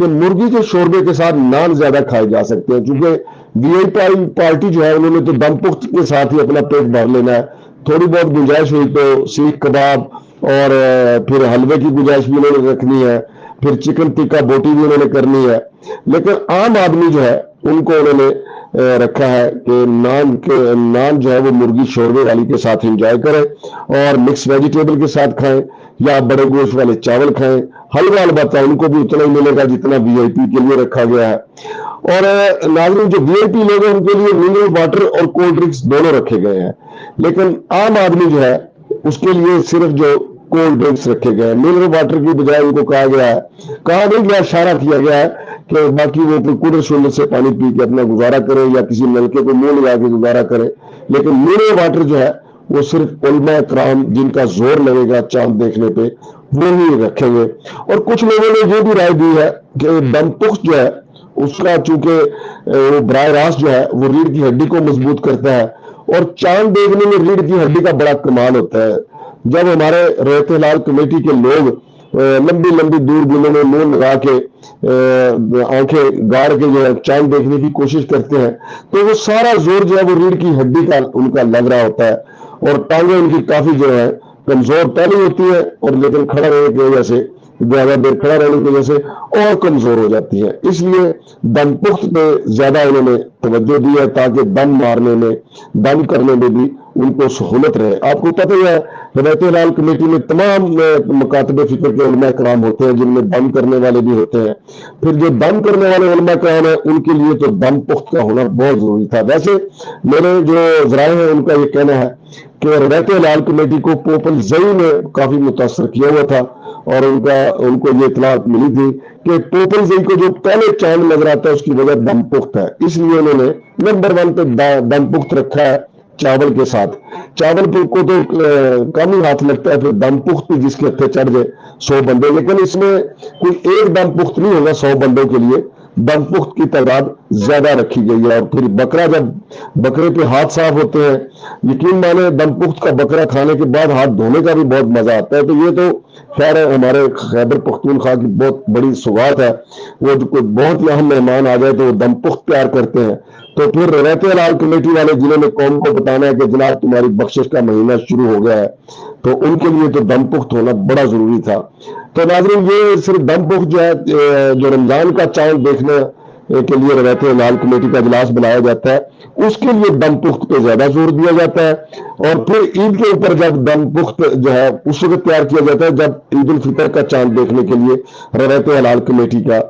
کہ مرغی کے شوربے کے ساتھ نان زیادہ کھائے جا سکتے ہیں، چونکہ وی آئی پارٹی جو ہے انہوں نے تو دم پخت کے ساتھ ہی اپنا پیٹ بھر لینا ہے، تھوڑی بہت گنجائش ہوئی تو سیخ کباب اور پھر حلوے کی گنجائش بھی انہوں نے رکھنی ہے، پھر چکن ٹکا بوٹی بھی انہوں نے کرنی ہے، لیکن عام آدمی جو ہے ان کو انہوں نے رکھا ہے کہ نان جو ہے وہ مرغی شوربے والی کے ساتھ انجوائے کریں اور مکس ویجیٹیبل کے ساتھ کھائیں یا بڑے گوشت والے چاول کھائیں، حلوہ البتہ ان کو بھی اتنا ہی ملے گا جتنا وی آئی پی کے لیے رکھا گیا ہے۔ اور ناظرین جو وی آئی پی لوگ ہیں ان کے لیے منرل واٹر اور کولڈ ڈرنکس دونوں رکھے گئے ہیں، لیکن عام آدمی جو ہے اس کے لیے صرف جو کولڈ ڈرنکس رکھے گئے ہیں، منرل واٹر کی بجائے ان کو کہا گیا ہے، کہا نہیں گیا، اشارہ کیا گیا ہے کہ باقی وہ کولر شولر سے پانی پی کے اپنا گزارا کرے یا کسی نلکے کو منہ لگا کے گزارا کرے، لیکن منرل واٹر جو ہے وہ صرف علماء کرام جن کا زور لگے گا چاند دیکھنے پہ وہ ہی رکھیں گے۔ اور کچھ لوگوں نے یہ بھی رائے دی ہے کہ دم پخت جو ہے اس کا چونکہ وہ براہ راست جو ہے وہ ریڑھ کی ہڈی کو مضبوط کرتا ہے، اور چاند دیکھنے میں ریڑھ کی ہڈی کا بڑا کمال ہوتا ہے۔ جب ہمارے رحمت ہلال کمیٹی کے لوگ لمبی لمبی دور بینوں میں منہ لگا کے آنکھیں گاڑ کے جو ہے چاند دیکھنے کی کوشش کرتے ہیں تو وہ سارا زور جو ہے وہ ریڑھ کی ہڈی کا ان کا لگ رہا ہوتا ہے، اور ٹانگیں ان کی کافی جو ہے کمزور پہلے ہوتی ہے، اور لیکن کھڑا رہنے کی وجہ سے زیادہ دیر کھڑا رہنے کی وجہ سے اور کمزور ہو جاتی ہے۔ اس لیے دم پخت پہ زیادہ انہوں نے توجہ دی ہے تاکہ دم مارنے میں، دم کرنے میں بھی ان کو سہولت رہے۔ آپ کو پتہ ہی ہے رحمت ہلال کمیٹی میں تمام مکاتب فکر کے علماء کرام ہوتے ہیں جن میں دم کرنے والے بھی ہوتے ہیں، پھر جو دم کرنے والے علماء کرام ہیں ان کے لیے تو دم پخت کا ہونا بہت ضروری تھا۔ ویسے میرے جو ذرائع ہیں ان کا یہ کہنا ہے کہ رحمت ہلال کمیٹی کو پوپل زئی نے کافی متاثر کیا ہوا تھا، اور ان کو یہ اطلاع ملی تھی کہ پوپل زئی کو جو پہلے چاند نظر آتا ہے اس کی وجہ دم پخت ہے، اس لیے انہوں نے نمبر 1 پہ دم پخت رکھا ہے چاول کے ساتھ۔ چاول کو تو کم ہی ہاتھ لگتا ہے، پھر دم پخت جس کے ہتھے چڑھ جائے 100 بندے، لیکن اس میں کوئی ایک دم پخت نہیں ہوگا 100 بندوں کے لیے، دم پخت کی تعداد زیادہ رکھی گئی ہے۔ اور پھر بکرا، جب بکرے پہ ہاتھ صاف ہوتے ہیں، یقین مانے دم پخت کا بکرا کھانے کے بعد ہاتھ دھونے کا بھی بہت مزہ آتا ہے، تو یہ تو خیر ہے ہمارے خیبر پختونخوا کی بہت بڑی سوغات ہے، وہ کوئی بہت ہی اہم مہمان آ جائے تو وہ دم پخت تیار کرتے ہیں۔ تو پھر رحمت ہلال کمیٹی والے جنہوں نے قوم کو بتانا ہے کہ جناب تمہاری بخشش کا مہینہ شروع ہو گیا ہے، تو ان کے لیے تو دم پخت ہونا بڑا ضروری تھا۔ تو ناظرین یہ صرف دم پخت جو ہے جو رمضان کا چاند دیکھنے کے لیے رحمت ہلال کمیٹی کا اجلاس بلایا جاتا ہے، اس کے لیے دم پخت پہ زیادہ زور دیا جاتا ہے، اور پھر عید کے اوپر جب دم پخت جو ہے اس وقت تیار کیا جاتا ہے جب عید الفطر کا چاند دیکھنے کے لیے رحمت ہلال کمیٹی کا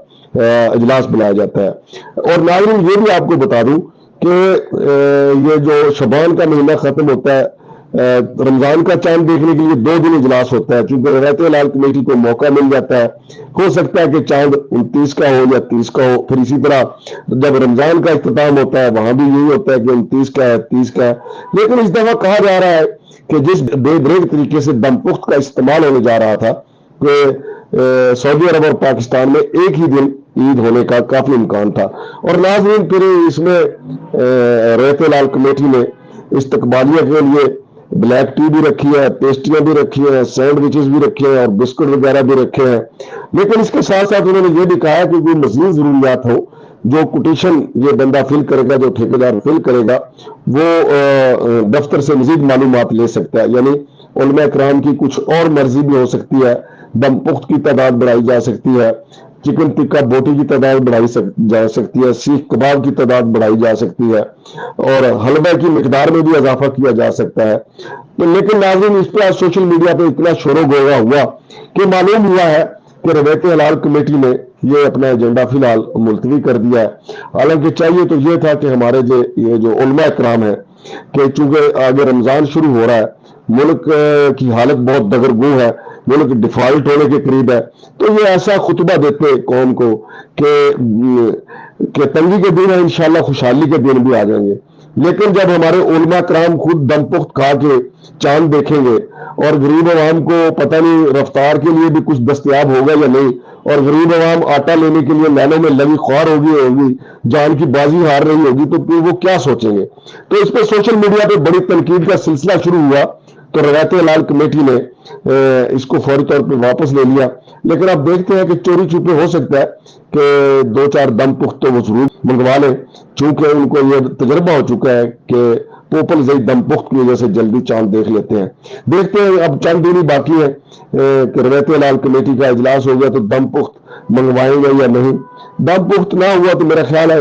اجلاس بلایا جاتا ہے۔ اور ناظرین یہ بھی آپ کو بتا دوں کہ یہ جو شعبان کا مہینہ ختم ہوتا ہے، رمضان کا چاند دیکھنے کے لیے 2 دن اجلاس ہوتا ہے، چونکہ رحمت ہلال کمیٹی کو موقع مل جاتا ہے، ہو سکتا ہے کہ چاند 29 کا ہو یا 30 کا ہو، پھر اسی طرح جب رمضان کا اختتام ہوتا ہے وہاں بھی یہی ہوتا ہے کہ 29 کا ہے، 30 کا ہے، لیکن اس دفعہ کہا جا رہا ہے کہ جس بے بریک طریقے سے دم پخت کا استعمال ہونے جا رہا تھا کہ سعودی عرب اور پاکستان میں ایک ہی دن عید ہونے کا کافی امکان تھا۔ اور ناظرین پھر اس میں رحمت ہلال کمیٹی نے استقبالیہ کے لیے بلیک ٹی بھی رکھی ہے، پیسٹریاں بھی رکھی ہیں، سینڈوچز بھی رکھے ہیں اور بسکٹ وغیرہ بھی رکھے ہیں، لیکن اس کے ساتھ ساتھ انہوں نے یہ بھی کہا کہ کوئی مزید ضروریات ہو جو کوٹیشن یہ بندہ فل کرے گا، جو ٹھیکیدار فل کرے گا، وہ دفتر سے مزید معلومات لے سکتا ہے، یعنی علماء کرام کی کچھ اور مرضی بھی ہو سکتی ہے، دم پخت کی تعداد بڑھائی جا سکتی ہے، چکن ٹکا بوٹی کی تعداد بڑھائی جا سکتی ہے، سیخ کباب کی تعداد بڑھائی جا سکتی ہے، اور حلوہ کی مقدار میں بھی اضافہ کیا جا سکتا ہے۔ لیکن ناظرین اس پہ آج سوشل میڈیا پہ اتنا شور و غوغا ہوا کہ معلوم ہوا ہے کہ رحمت ہلال کمیٹی نے یہ اپنا ایجنڈا فی الحال ملتوی کر دیا ہے۔ حالانکہ چاہیے تو یہ تھا کہ ہمارے یہ جو علماء کرام ہیں کہ چونکہ آگے رمضان شروع ہو رہا ہے، ملک کی حالت بہت دگرگوں ہے، ملک ڈیفالٹ ہونے کے قریب ہے، تو یہ ایسا خطبہ دیتے قوم کو کہ تنگی کے دن انشاءاللہ خوشحالی کے دن بھی آ جائیں گے، لیکن جب ہمارے علماء کرام خود دم پخت کھا کے چاند دیکھیں گے اور غریب عوام کو پتہ نہیں رفتار کے لیے بھی کچھ دستیاب ہوگا یا نہیں، اور غریب عوام آٹا لینے کے لیے لائنوں میں لگی خوار ہوگی، جان کی بازی ہار رہی ہوگی، تو پھر وہ کیا سوچیں گے۔ تو اس پہ سوشل میڈیا پہ بڑی تنقید کا سلسلہ شروع ہوا، تو روایت ہلال کمیٹی نے اس کو فوری طور پہ واپس لے لیا. لیکن آپ دیکھتے ہیں کہ چوری چھپے ہو سکتا ہے کہ 2-4 دم پخت تو وہ ضرور منگوا لیں، چونکہ ان کو یہ تجربہ ہو چکا ہے کہ پوپل زئی دم پخت کی وجہ سے جلدی چاند دیکھ لیتے ہیں. دیکھتے ہیں اب چند دن ہی باقی ہے کہ روایت ہلال کمیٹی کا اجلاس ہو گیا تو دم پخت منگوائیں گے یا نہیں. دم پخت نہ ہوا تو میرا خیال ہے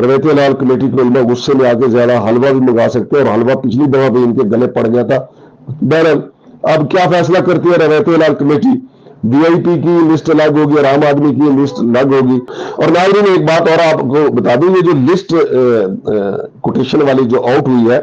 روایت ہلال کمیٹی کے علماء غصے میں آ کے زیادہ حلوہ بھی منگا سکتے ہیں، اور حلوہ پچھلی دفعہ بھی ان کے گلے پڑ گیا تھا. بہرحال اب کیا فیصلہ کرتی ہے روایت ہلال کمیٹی؟ وی آئی پی کی لسٹ الگ ہوگی اور عام آدمی کی لسٹ الگ ہوگی. اور ناظرین ایک بات اور آپ کو بتا دوں، یہ جو لسٹ کوٹیشن والی جو آؤٹ ہوئی ہے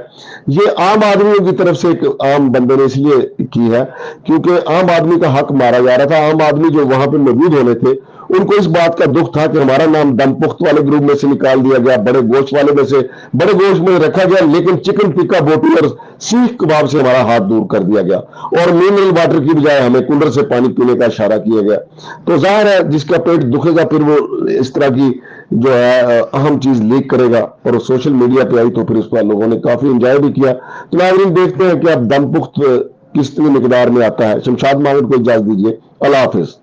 یہ عام آدمیوں کی طرف سے ایک عام بندے نے اس لیے کی ہے کیونکہ عام آدمی کا حق مارا جا رہا تھا. عام آدمی جو وہاں پہ موجود ہونے تھے ان کو اس بات کا دکھ تھا کہ ہمارا نام دم پخت والے گروپ میں سے نکال دیا گیا، بڑے گوشت والے میں سے بڑے گوشت میں رکھا گیا، لیکن چکن ٹکا بوٹی اور سیخ کباب سے ہمارا ہاتھ دور کر دیا گیا اور منرل واٹر کی بجائے ہمیں کولر سے پانی پینے کا اشارہ کیا گیا. تو ظاہر ہے جس کا پیٹ دکھے گا پھر وہ اس طرح کی جو ہے اہم چیز لیک کرے گا، اور سوشل میڈیا پہ آئی تو پھر اس پر لوگوں نے کافی انجوائے بھی کیا. تو ناظرین دیکھتے ہیں کہ اب دم پخت کس مقدار میں آتا ہے. شمشاد ماہر کو اجازت دیجیے، اللہ حافظ.